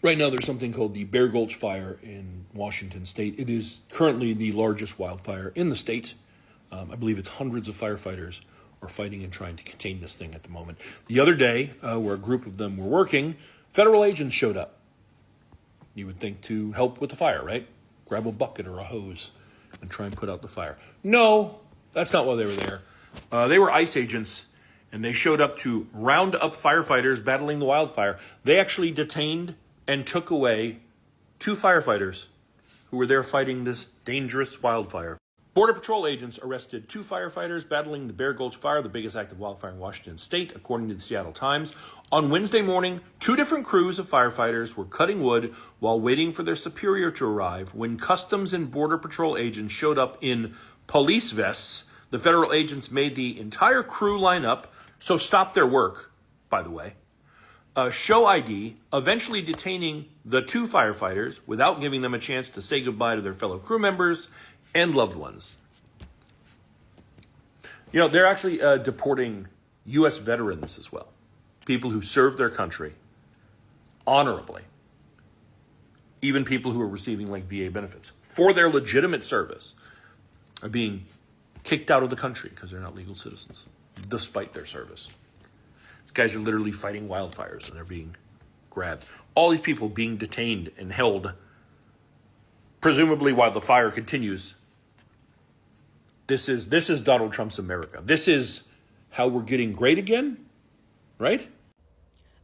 Right now, there's something called the Bear Gulch Fire in Washington state. It is currently the largest wildfire in the state. I believe it's hundreds of firefighters are fighting and trying to contain this thing at the moment. The other day, where a group of them were working, federal agents showed up. You would think to help with the fire, right? Grab a bucket or a hose and try and put out the fire. No, that's not why they were there. They were ICE agents, and they showed up to round up firefighters battling the wildfire. They actually detained and took away 2 firefighters who were there fighting this dangerous wildfire. Border Patrol agents arrested 2 firefighters battling the Bear Gulch Fire, the biggest active wildfire in Washington state, according to the Seattle Times. On Wednesday morning, 2 different crews of firefighters were cutting wood while waiting for their superior to arrive when Customs and Border Patrol agents showed up in police vests. The federal agents made the entire crew line up, so stop their work, by the way. Show ID, eventually detaining the 2 firefighters without giving them a chance to say goodbye to their fellow crew members and loved ones. You know, they're actually deporting U.S. veterans as well, people who served their country honorably, even people who are receiving like VA benefits for their legitimate service are being kicked out of the country because they're not legal citizens, despite their service. Guys are literally fighting wildfires and they're being grabbed. All these people being detained and held, presumably while the fire continues. This is Donald Trump's America. This is how we're getting great again, right?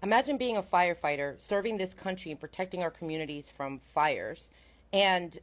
Imagine being a firefighter, serving this country and protecting our communities from fires, and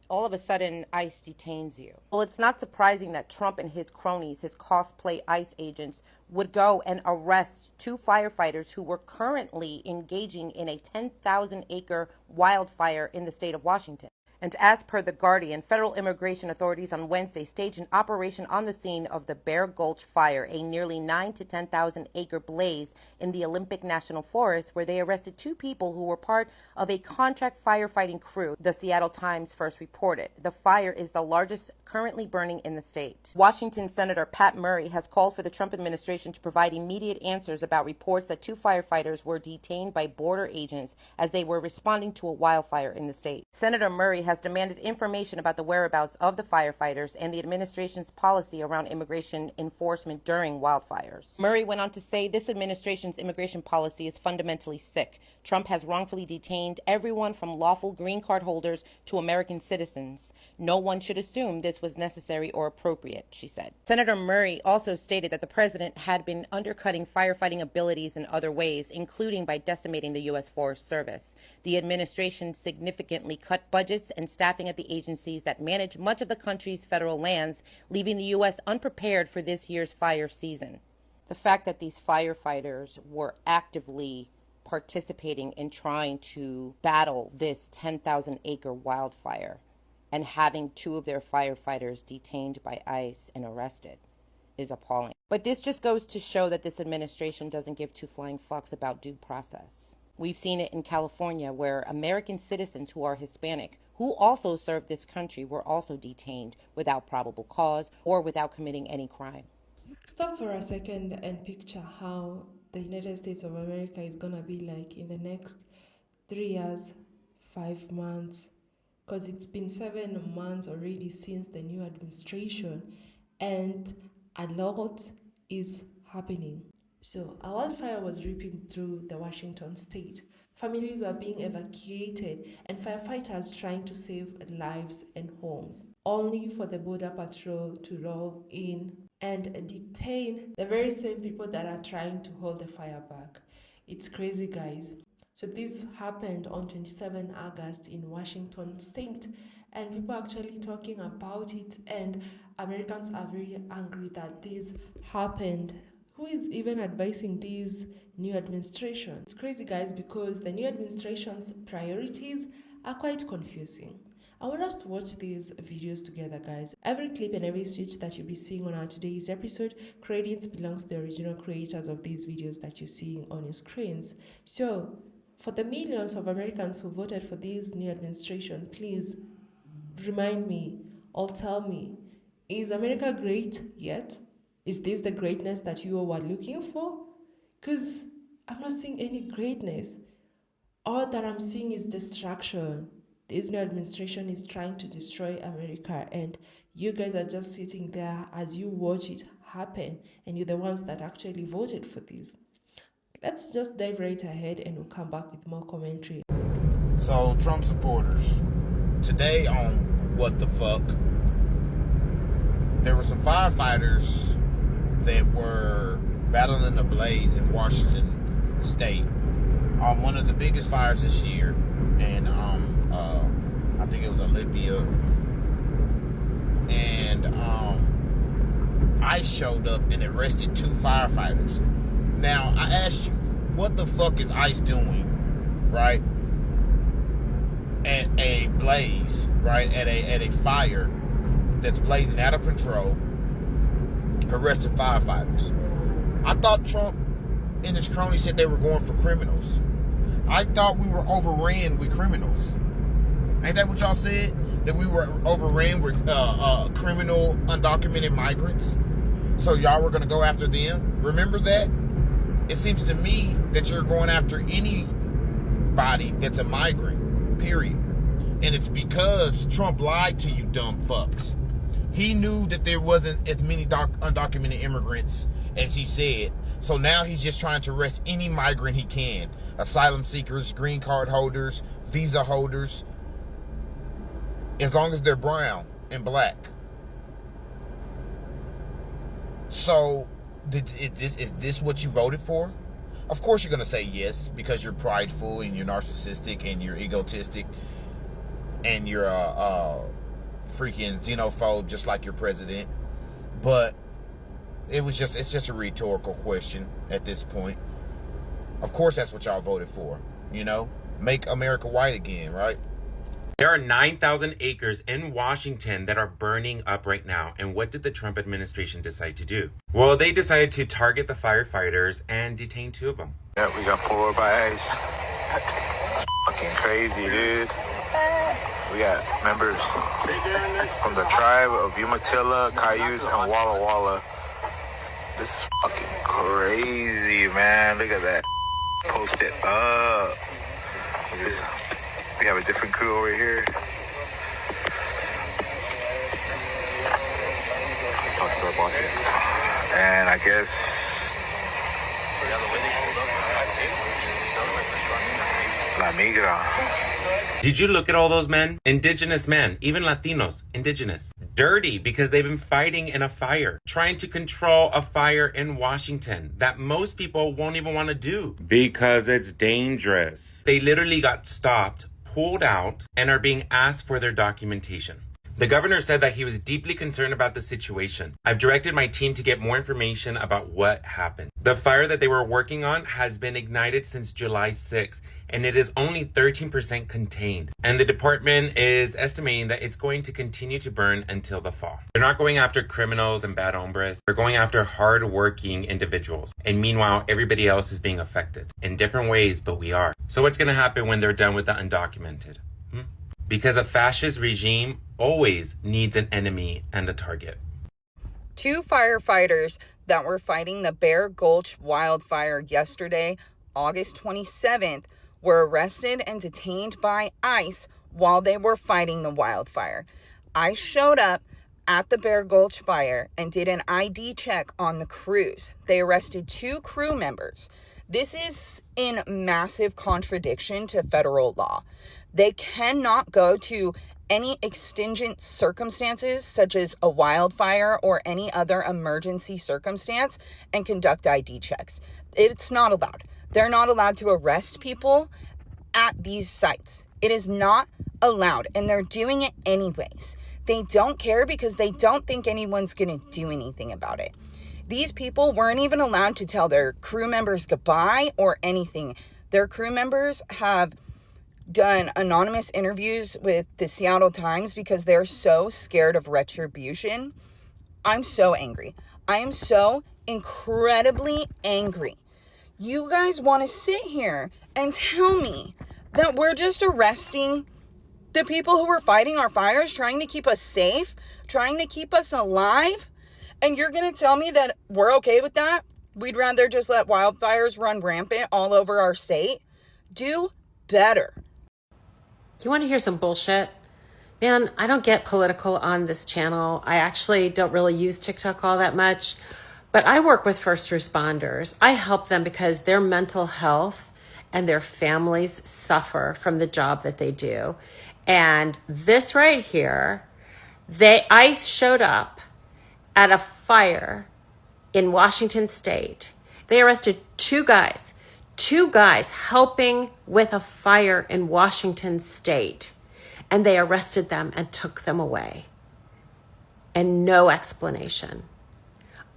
all of a sudden, ICE detains you. Well, it's not surprising that Trump and his cronies, his cosplay ICE agents, would go and arrest 2 firefighters who were currently engaging in a 10,000-acre wildfire in the state of Washington. And as per The Guardian, federal immigration authorities on Wednesday staged an operation on the scene of the Bear Gulch Fire, a nearly 9,000 to 10,000 acre blaze in the Olympic National Forest, where they arrested 2 people who were part of a contract firefighting crew, the Seattle Times first reported. The fire is the largest currently burning in the state. Washington Senator Pat Murray has called for the Trump administration to provide immediate answers about reports that 2 firefighters were detained by border agents as they were responding to a wildfire in the state. Senator Murray has demanded information about the whereabouts of the firefighters and the administration's policy around immigration enforcement during wildfires. Murray went on to say this administration's immigration policy is fundamentally sick. Trump has wrongfully detained everyone from lawful green card holders to American citizens. No one should assume this was necessary or appropriate, she said. Senator Murray also stated that the president had been undercutting firefighting abilities in other ways, including by decimating the U.S. Forest Service. The administration significantly cut budgets and staffing at the agencies that manage much of the country's federal lands, leaving the U.S. unprepared for this year's fire season. The fact that these firefighters were actively participating in trying to battle this 10,000-acre wildfire and having 2 of their firefighters detained by ICE and arrested is appalling. But this just goes to show that this administration doesn't give 2 flying fucks about due process. We've seen it in California, where American citizens who are Hispanic, who also served this country, were also detained without probable cause or without committing any crime. Stop for a second and picture how the United States of America is gonna be like in the next 3 years, 5 months, because it's been 7 months already since the new administration, and a lot is happening. So a wildfire was ripping through the Washington state. Families were being evacuated and firefighters trying to save lives and homes, only for the Border Patrol to roll in and detain the very same people that are trying to hold the fire back. It's crazy, guys. So this happened on 27 August in Washington state, and people are actually talking about it, and Americans are very angry that this happened. Who is even advising this new administration? It's crazy, guys, because the new administration's priorities are quite confusing. I want us to watch these videos together, guys. Every clip and every stitch that you'll be seeing on our today's episode, credits belongs to the original creators of these videos that you're seeing on your screens. So, for the millions of Americans who voted for this new administration, please remind me or tell me, is America great yet? Is this the greatness that you were looking for? Because I'm not seeing any greatness. All that I'm seeing is destruction. This new administration is trying to destroy America, and you guys are just sitting there as you watch it happen, and you're the ones that actually voted for this. Let's just dive right ahead and we'll come back with more commentary. So, Trump supporters, today on What the Fuck, there were some firefighters that were battling a blaze in Washington State on one of the biggest fires this year, and I think it was Olympia, and ICE showed up and arrested 2 firefighters. Now, I asked you, what the fuck is ICE doing, right, at a blaze, right, at a fire that's blazing out of control, arresting firefighters? I thought Trump and his cronies said they were going for criminals. I thought we were overran with criminals. Ain't that what y'all said? That we were overran with criminal, undocumented migrants? So y'all were going to go after them? Remember that? It seems to me that you're going after anybody that's a migrant, period. And it's because Trump lied to you dumb fucks. He knew that there wasn't as many undocumented immigrants as he said. So now he's just trying to arrest any migrant he can. Asylum seekers, green card holders, visa holders, as long as they're brown and black. So, is this what you voted for? Of course you're going to say yes, because you're prideful and you're narcissistic and you're egotistic and you're a freaking xenophobe just like your president. But it's just a rhetorical question at this point. Of course that's what y'all voted for, you know? Make America white again, right? There are 9,000 acres in Washington that are burning up right now. And what did the Trump administration decide to do? Well, they decided to target the firefighters and detain 2 of them. Yeah, we got pulled over by ICE. It's fucking crazy, dude. We got members from the tribe of Umatilla, Cayuse, and Walla Walla. This is fucking crazy, man. Look at that. Post it up. We have a different crew over here. Talk to our boss here. And I guess La Migra. Did you look at all those men? Indigenous men, even Latinos, indigenous. Dirty because they've been fighting in a fire, trying to control a fire in Washington that most people won't even want to do because it's dangerous. They literally got stopped, pulled out, and are being asked for their documentation. The governor said that he was deeply concerned about the situation. I've directed my team to get more information about what happened. The fire that they were working on has been ignited since July 6th, and it is only 13% contained. And the department is estimating that it's going to continue to burn until the fall. They're not going after criminals and bad hombres. They're going after hard-working individuals. And meanwhile, everybody else is being affected in different ways, but we are. So what's going to happen when they're done with the undocumented? Because a fascist regime always needs an enemy and a target. 2 firefighters that were fighting the Bear Gulch wildfire yesterday, August 27th, were arrested and detained by ICE while they were fighting the wildfire. ICE showed up at the Bear Gulch fire and did an ID check on the crews. They arrested 2 crew members. This is in massive contradiction to federal law. They cannot go to any exigent circumstances, such as a wildfire or any other emergency circumstance, and conduct ID checks. It's not allowed. They're not allowed to arrest people at these sites. It is not allowed, and they're doing it anyways. They don't care because they don't think anyone's going to do anything about it. These people weren't even allowed to tell their crew members goodbye or anything. Their crew members have done anonymous interviews with the Seattle Times because they're so scared of retribution. I'm so angry. I am so incredibly angry. You guys want to sit here and tell me that we're just arresting the people who were fighting our fires, trying to keep us safe, trying to keep us alive? And you're going to tell me that we're okay with that? We'd rather just let wildfires run rampant all over our state? Do better. You want to hear some bullshit? Man, I don't get political on this channel. I actually don't really use TikTok all that much, but I work with first responders. I help them because their mental health and their families suffer from the job that they do. And this right here, ICE showed up at a fire in Washington State. They arrested two guys helping with a fire in Washington State. And they arrested them and took them away. And no explanation.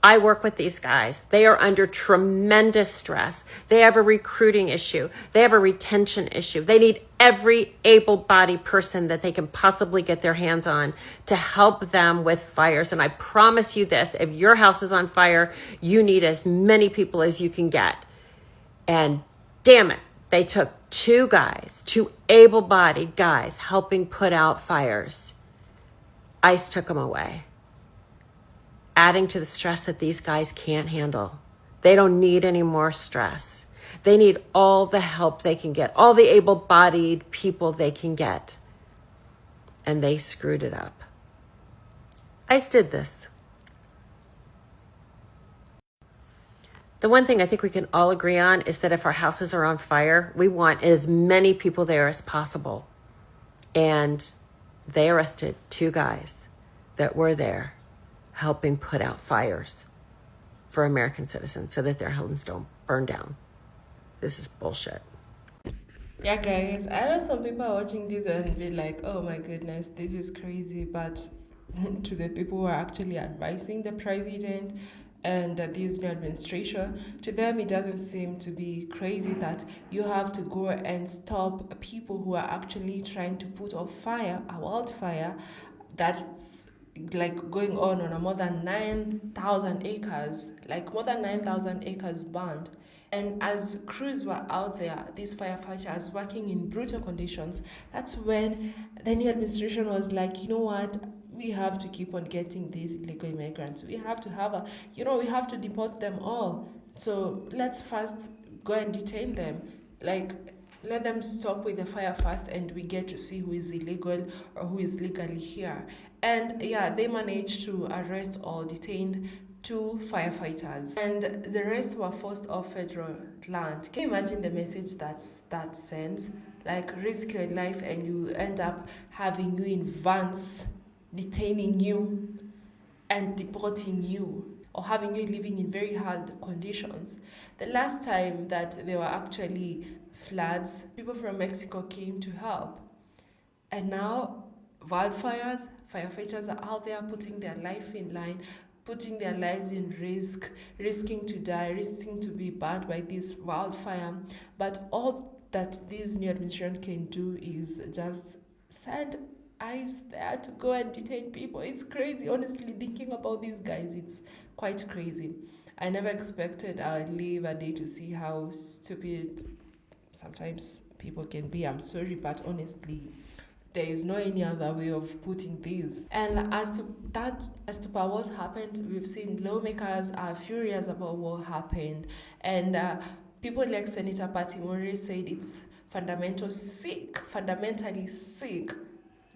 I work with these guys. They are under tremendous stress. They have a recruiting issue. They have a retention issue. They need every able-bodied person that they can possibly get their hands on to help them with fires. And I promise you this, if your house is on fire, you need as many people as you can get. And damn it, they took two able-bodied guys helping put out fires. ICE took them away, adding to the stress that these guys can't handle. They don't need any more stress. They need all the help they can get, all the able-bodied people they can get. And they screwed it up. ICE did this. The one thing I think we can all agree on is that if our houses are on fire, we want as many people there as possible. And they arrested two guys that were there helping put out fires for American citizens so that their homes don't burn down. This is bullshit. Yeah, guys, I know some people are watching this and be like, oh my goodness, this is crazy. But to the people who are actually advising the president and this new administration, to them it doesn't seem to be crazy that you have to go and stop people who are actually trying to put out fire, a wildfire that's like going on a more than 9,000 acres, like more than 9,000 acres burned. And as crews were out there, these firefighters working in brutal conditions, that's when the new administration was like, you know what, we have to keep on getting these illegal immigrants. We have to we have to deport them all. So let's first go and detain them. Like, let them stop with the fire first and we get to see who is illegal or who is legally here. And yeah, they managed to arrest or detain 2 firefighters, and the rest were forced off federal land. Can you imagine the message that sends? Like, risk your life and you end up having you in vans, detaining you and deporting you, or having you living in very hard conditions. The last time that there were actually floods, people from Mexico came to help. And now, wildfires, firefighters are out there putting their life in line, putting their lives in risk, risking to die, risking to be burned by this wildfire. But all that this new administration can do is just send ICE there to go and detain people. It's crazy, honestly, thinking about these guys, it's quite crazy. I never expected I would live a day to see how stupid sometimes people can be. I'm sorry, but honestly, there is no any other way of putting this. And as to what happened, we've seen lawmakers are furious about what happened. And people like Senator Patty Murray said it's fundamentally sick.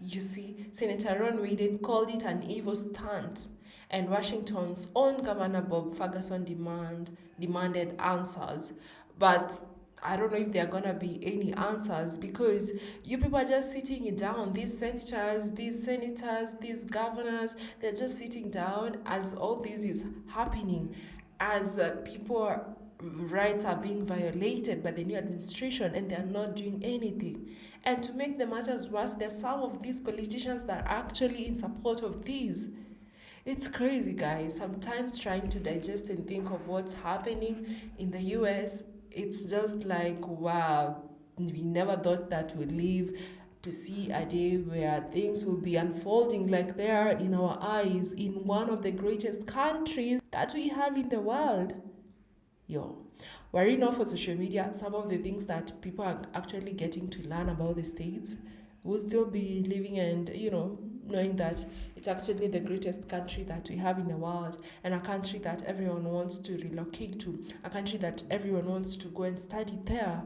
You see, Senator Ron Wyden called it an evil stunt. And Washington's own Governor Bob Ferguson demanded answers. But I don't know if there are going to be any answers, because you people are just sitting it down. These senators, these governors, they're just sitting down as all this is happening, as people's rights are being violated by the new administration, and they're not doing anything. And to make the matters worse, there's some of these politicians that are actually in support of these. It's crazy, guys. Sometimes trying to digest and think of what's happening in the US, it's just like, wow, we never thought that we'd live to see a day where things will be unfolding like they are in our eyes in one of the greatest countries that we have in the world. Were it not for social media, some of the things that people are actually getting to learn about the States will still be living and, knowing that it's actually the greatest country that we have in the world, and a country that everyone wants to relocate to, a country that everyone wants to go and study there.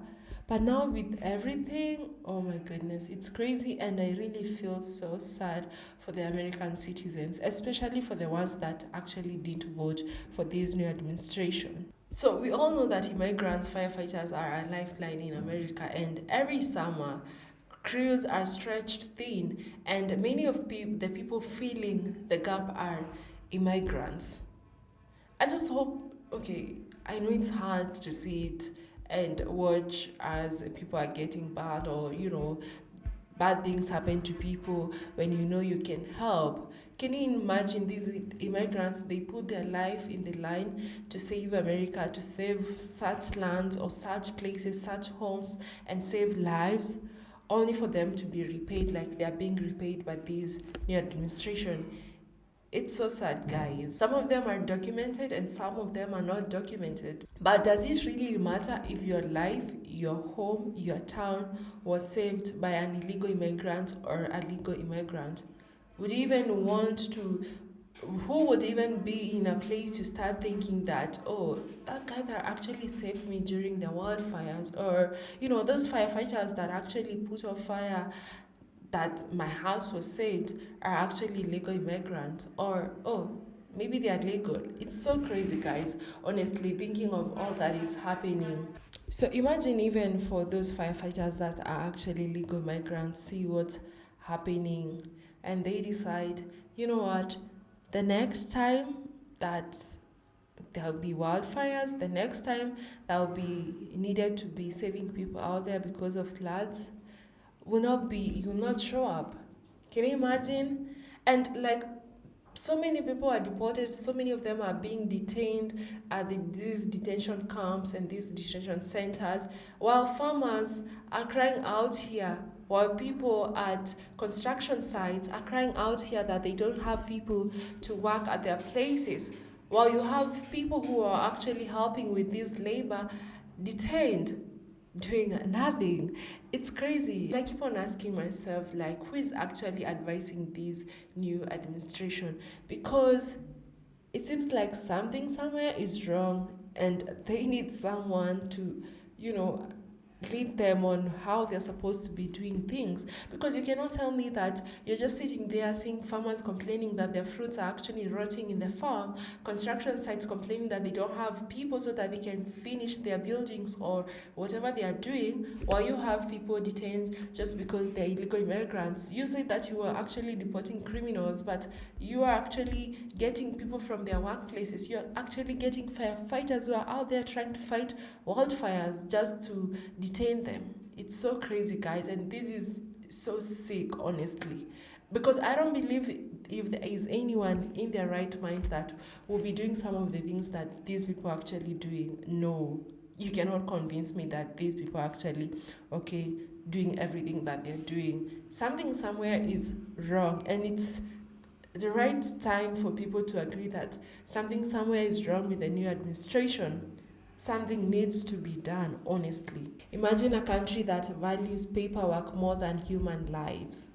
But now with everything, oh my goodness, it's crazy, and I really feel so sad for the American citizens, especially for the ones that actually didn't vote for this new administration. So we all know that immigrants, firefighters are a lifeline in America, and every summer crews are stretched thin, and many of the people filling the gap are immigrants. I just hope, okay, I know it's hard to see it and watch as people are getting bad, or bad things happen to people when you can help. Can you imagine these immigrants? They put their life in the line to save America, to save such lands or such places, such homes, and save lives, only for them to be repaid like they are being repaid by this new administration. It's so sad, guys. Some of them are documented and some of them are not documented. But does it really matter if your life, your home, your town was saved by an illegal immigrant or a legal immigrant? Would you even want to, who would even be in a place to start thinking that, oh, that guy that actually saved me during the wildfires, or, those firefighters that actually put out fire that my house was saved are actually legal immigrants, or maybe they are legal. It's so crazy, guys, honestly, thinking of all that is happening. So imagine even for those firefighters that are actually legal migrants, see what's happening, and they decide, you know what, the next time that there'll be wildfires, the next time that'll be needed to be saving people out there because of floods, you will not show up. Can you imagine? And so many people are deported, so many of them are being detained at these detention camps and these detention centers, while farmers are crying out here, while people at construction sites are crying out here that they don't have people to work at their places, while you have people who are actually helping with this labor detained, doing nothing. It's crazy. I keep on asking myself, who is actually advising this new administration? Because it seems like something somewhere is wrong, and they need someone to, lead them on how they're supposed to be doing things. Because you cannot tell me that you're just sitting there seeing farmers complaining that their fruits are actually rotting in the farm, construction sites complaining that they don't have people so that they can finish their buildings or whatever they are doing, while you have people detained just because they're illegal immigrants. You said that you were actually deporting criminals, but you are actually getting people from their workplaces. You're actually getting firefighters who are out there trying to fight wildfires just to detain them. It's so crazy, guys, and this is so sick, honestly, because I don't believe if there is anyone in their right mind that will be doing some of the things that these people are actually doing. No, you cannot convince me that these people are actually doing everything that they're doing. Something somewhere is wrong, and it's the right time for people to agree that something somewhere is wrong with the new administration. Something needs to be done, honestly. Imagine a country that values paperwork more than human lives.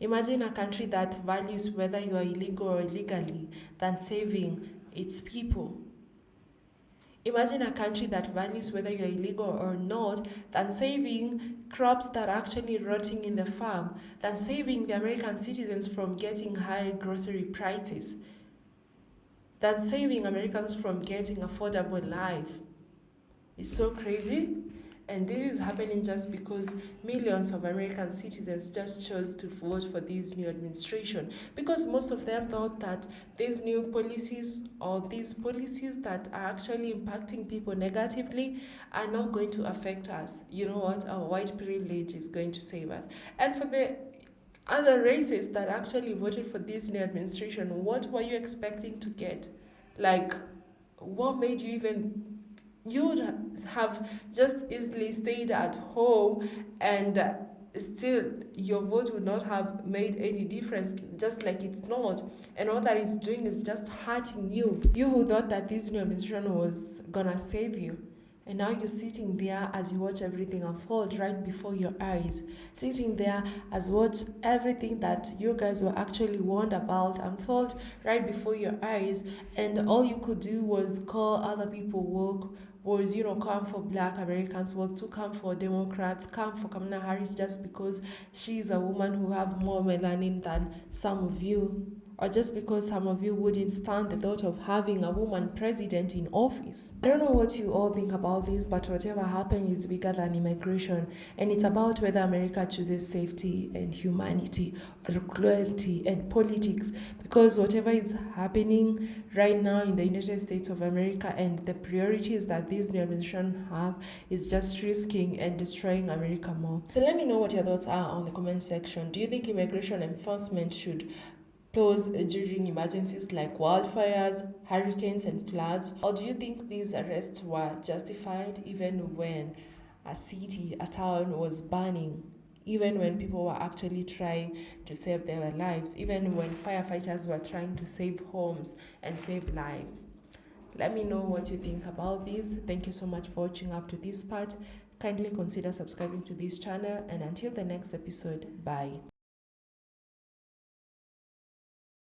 Imagine a country that values whether you are illegal or illegally than saving its people. Imagine a country that values whether you are illegal or not than saving crops that are actually rotting in the farm, than saving the American citizens from getting high grocery prices, than saving Americans from getting affordable life. It's so crazy. And this is happening just because millions of American citizens just chose to vote for this new administration, because most of them thought that these new policies or these policies that are actually impacting people negatively are not going to affect us. You know what? Our white privilege is going to save us. And for the other races that actually voted for this new administration, what were you expecting to get? What made you even... You would have just easily stayed at home and still your vote would not have made any difference, just like it's not. And all that it's doing is just hurting you. You who thought that this new administration was gonna save you. And now you're sitting there as you watch everything unfold right before your eyes. Sitting there as watch everything that you guys were actually warned about unfold right before your eyes. And all you could do was call other people woke, was, come for Black Americans, was to come for Democrats, come for Kamala Harris just because she's a woman who have more melanin than some of you, or just because some of you wouldn't stand the thought of having a woman president in office. I don't know what you all think about this, but whatever happened is bigger than immigration, and it's about whether America chooses safety and humanity or cruelty and politics, because whatever is happening right now in the United States of America and the priorities that this new administration have is just risking and destroying America more. So let me know what your thoughts are on the comment section. Do you think immigration enforcement should pause during emergencies like wildfires, hurricanes, and floods? Or do you think these arrests were justified even when a city, a town was burning, even when people were actually trying to save their lives, even when firefighters were trying to save homes and save lives? Let me know what you think about this. Thank you so much for watching up to this part. Kindly consider subscribing to this channel, and until the next episode, bye.